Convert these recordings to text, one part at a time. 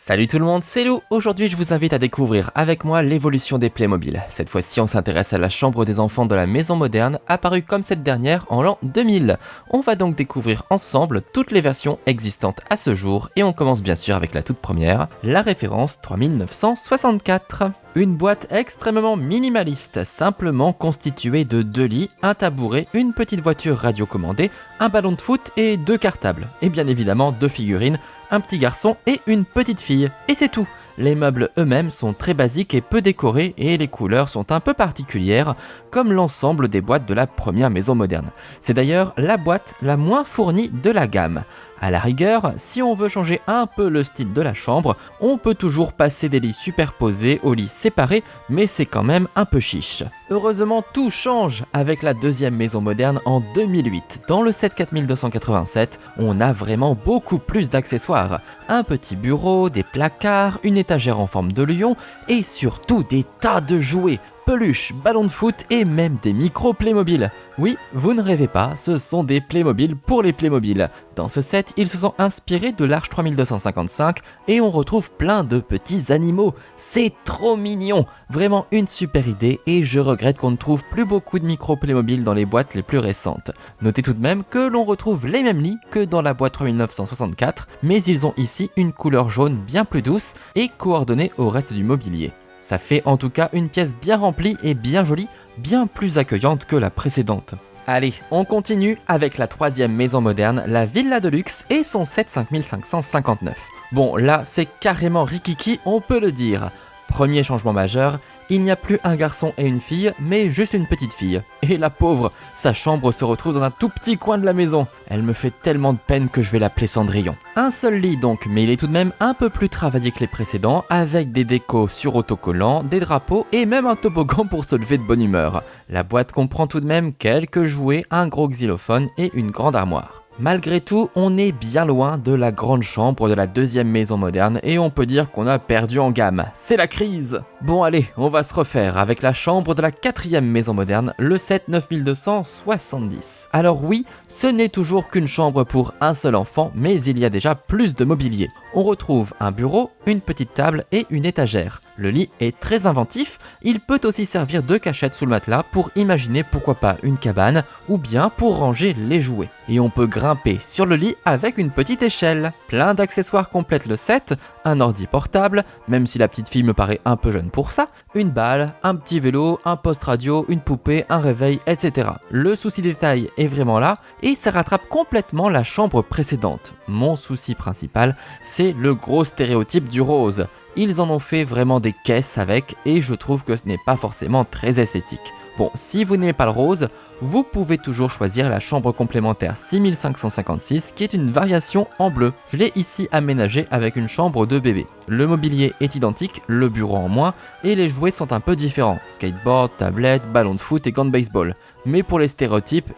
Salut tout le monde, c'est Lou. Aujourd'hui je vous invite à découvrir avec moi l'évolution des Playmobil. Cette fois-ci on s'intéresse à la chambre des enfants de la maison moderne, apparue comme cette dernière en l'an 2000. On va donc découvrir ensemble toutes les versions existantes à ce jour et on commence bien sûr avec la toute première, la référence 3964. Une boîte extrêmement minimaliste, simplement constituée de 2 lits, un tabouret, une petite voiture radiocommandée, un ballon de foot et 2 cartables. Et bien évidemment 2 figurines, un petit garçon et une petite fille. Et c'est tout. Les meubles eux-mêmes sont très basiques et peu décorés et les couleurs sont un peu particulières, comme l'ensemble des boîtes de la première maison moderne. C'est d'ailleurs la boîte la moins fournie de la gamme. À la rigueur, si on veut changer un peu le style de la chambre, on peut toujours passer des lits superposés aux lits séparés, mais c'est quand même un peu chiche. Heureusement, tout change avec la deuxième maison moderne en 2008. Dans le set 4287, on a vraiment beaucoup plus d'accessoires. Un petit bureau, des placards, une étagère en forme de lion et surtout des tas de jouets. Peluches, ballons de foot et même des micros Playmobil. Oui, vous ne rêvez pas, ce sont des Playmobil pour les Playmobil. Dans ce set, ils se sont inspirés de l'Arche 3255 et on retrouve plein de petits animaux. C'est trop mignon, vraiment une super idée et je regrette qu'on ne trouve plus beaucoup de micros Playmobil dans les boîtes les plus récentes. Notez tout de même que l'on retrouve les mêmes lits que dans la boîte 3964, mais ils ont ici une couleur jaune bien plus douce et coordonnée au reste du mobilier. Ça fait en tout cas une pièce bien remplie et bien jolie, bien plus accueillante que la précédente. Allez, on continue avec la troisième maison moderne, la Villa de Luxe et son set 5559. Bon, là c'est carrément rikiki, on peut le dire. Premier changement majeur, il n'y a plus un garçon et une fille, mais juste une petite fille. Et la pauvre, sa chambre se retrouve dans un tout petit coin de la maison. Elle me fait tellement de peine que je vais l'appeler Cendrillon. Un seul lit donc, mais il est tout de même un peu plus travaillé que les précédents, avec des décos sur autocollants, des drapeaux et même un toboggan pour se lever de bonne humeur. La boîte comprend tout de même quelques jouets, un gros xylophone et une grande armoire. Malgré tout, on est bien loin de la grande chambre de la deuxième maison moderne et on peut dire qu'on a perdu en gamme. C'est la crise! Bon allez, on va se refaire avec la chambre de la quatrième maison moderne, le set 9270. Alors oui, ce n'est toujours qu'une chambre pour un seul enfant, mais il y a déjà plus de mobilier. On retrouve un bureau, une petite table et une étagère. Le lit est très inventif, il peut aussi servir de cachette sous le matelas pour imaginer pourquoi pas une cabane ou bien pour ranger les jouets. Et on peut grimper sur le lit avec une petite échelle. Plein d'accessoires complètent le set, un ordi portable, même si la petite fille me paraît un peu jeune pour ça, une balle, un petit vélo, un poste radio, une poupée, un réveil, etc. Le souci détail est vraiment là et ça rattrape complètement la chambre précédente. Mon souci principal, c'est le gros stéréotype du rose. Ils en ont fait vraiment des caisses avec et je trouve que ce n'est pas forcément très esthétique. Bon, si vous n'aimez pas le rose, vous pouvez toujours choisir la chambre complémentaire 6556 qui est une variation en bleu. Je l'ai ici aménagée avec une chambre de bébé. Le mobilier est identique, le bureau en moins, et les jouets sont un peu différents. Skateboard, tablette, ballon de foot et gants de baseball. Mais pour les stéréotypes,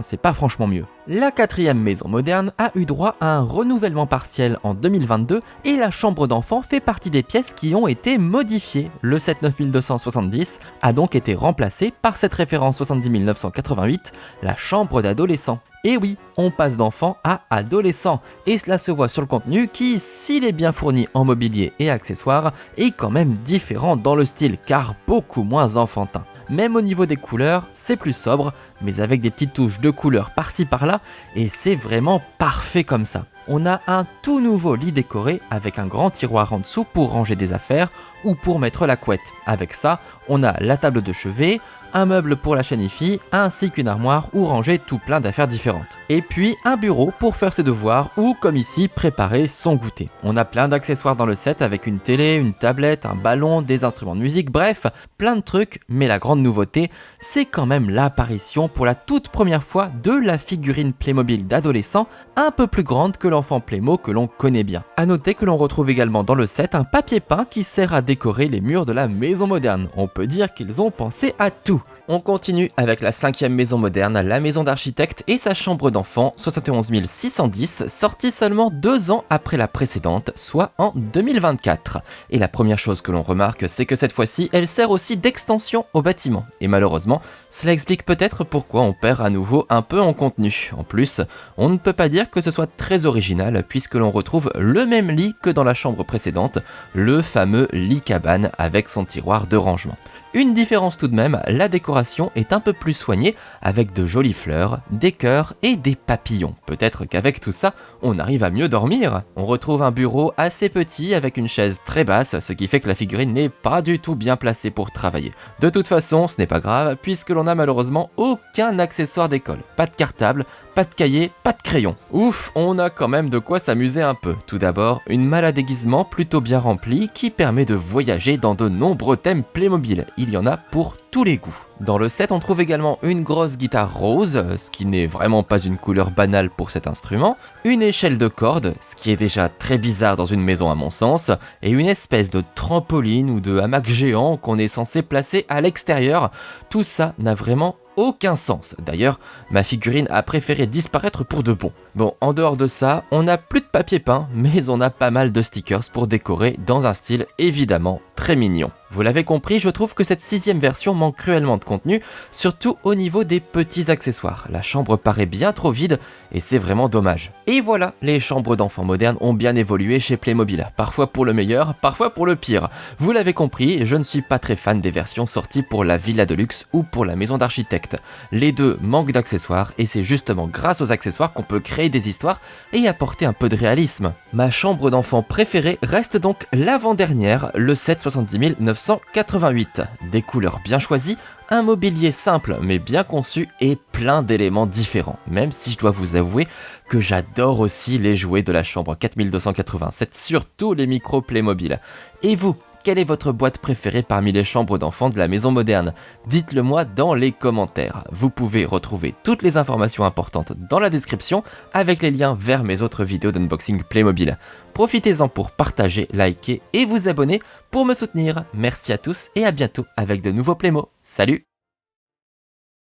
c'est pas franchement mieux. La quatrième maison moderne a eu droit à un renouvellement partiel en 2022 et la chambre d'enfant fait partie des pièces qui ont été modifiées. Le set 9270 a donc été remplacé par cette référence 70 988, la chambre d'adolescent. Et oui, on passe d'enfant à adolescent, et cela se voit sur le contenu qui, s'il est bien fourni en mobilier et accessoires, est quand même différent dans le style car beaucoup moins enfantin. Même au niveau des couleurs, c'est plus sobre, mais avec des petites touches de couleurs par-ci par-là, et c'est vraiment parfait comme ça. On a un tout nouveau lit décoré avec un grand tiroir en dessous pour ranger des affaires ou pour mettre la couette. Avec ça, on a la table de chevet, un meuble pour la chaîne hi-fi, ainsi qu'une armoire où ranger tout plein d'affaires différentes. Et puis un bureau pour faire ses devoirs ou, comme ici, préparer son goûter. On a plein d'accessoires dans le set avec une télé, une tablette, un ballon, des instruments de musique, bref, plein de trucs, mais la grande nouveauté, c'est quand même l'apparition pour la toute première fois de la figurine Playmobil d'adolescent, un peu plus grande que l'enfant Playmo que l'on connaît bien. A noter que l'on retrouve également dans le set un papier peint qui sert à décorer les murs de la maison moderne. On peut dire qu'ils ont pensé à tout. On continue avec la cinquième maison moderne, la maison d'architecte et sa chambre d'enfant 71 610, sortie seulement 2 ans après la précédente, soit en 2024. Et la première chose que l'on remarque, c'est que cette fois-ci, elle sert aussi d'extension au bâtiment. Et malheureusement, cela explique peut-être pourquoi on perd à nouveau un peu en contenu. En plus, on ne peut pas dire que ce soit très original original puisque l'on retrouve le même lit que dans la chambre précédente, le fameux lit cabane avec son tiroir de rangement. Une différence tout de même, la décoration est un peu plus soignée avec de jolies fleurs, des cœurs et des papillons. Peut-être qu'avec tout ça, on arrive à mieux dormir. On retrouve un bureau assez petit avec une chaise très basse, ce qui fait que la figurine n'est pas du tout bien placée pour travailler. De toute façon, ce n'est pas grave puisque l'on n'a malheureusement aucun accessoire d'école. Pas de cartable, pas de cahier, pas de crayon. Ouf, on a quand même de quoi s'amuser un peu. Tout d'abord, une malle à déguisement plutôt bien remplie qui permet de voyager dans de nombreux thèmes Playmobil. Il y en a pour tous les goûts. Dans le set, on trouve également une grosse guitare rose, ce qui n'est vraiment pas une couleur banale pour cet instrument, une échelle de cordes, ce qui est déjà très bizarre dans une maison à mon sens, et une espèce de trampoline ou de hamac géant qu'on est censé placer à l'extérieur. Tout ça n'a vraiment aucun sens. D'ailleurs, ma figurine a préféré disparaître pour de bon. Bon, en dehors de ça, on n'a plus de papier peint, mais on a pas mal de stickers pour décorer dans un style évidemment très mignon. Vous l'avez compris, je trouve que cette 6e version manque cruellement de contenu, surtout au niveau des petits accessoires. La chambre paraît bien trop vide et c'est vraiment dommage. Et voilà, les chambres d'enfants modernes ont bien évolué chez Playmobil, parfois pour le meilleur, parfois pour le pire. Vous l'avez compris, je ne suis pas très fan des versions sorties pour la villa de luxe ou pour la maison d'architecte. Les deux manquent d'accessoires et c'est justement grâce aux accessoires qu'on peut créer des histoires et apporter un peu de réalisme. Ma chambre d'enfant préférée reste donc l'avant-dernière, le 770 988. Des couleurs bien choisies, un mobilier simple mais bien conçu et plein d'éléments différents, même si je dois vous avouer que j'adore aussi les jouets de la chambre 4287, surtout les micros Playmobil. Et vous, quelle est votre boîte préférée parmi les chambres d'enfants de la maison moderne? Dites-le moi dans les commentaires. Vous pouvez retrouver toutes les informations importantes dans la description avec les liens vers mes autres vidéos d'unboxing Playmobil. Profitez-en pour partager, liker et vous abonner pour me soutenir. Merci à tous et à bientôt avec de nouveaux Playmo. Salut!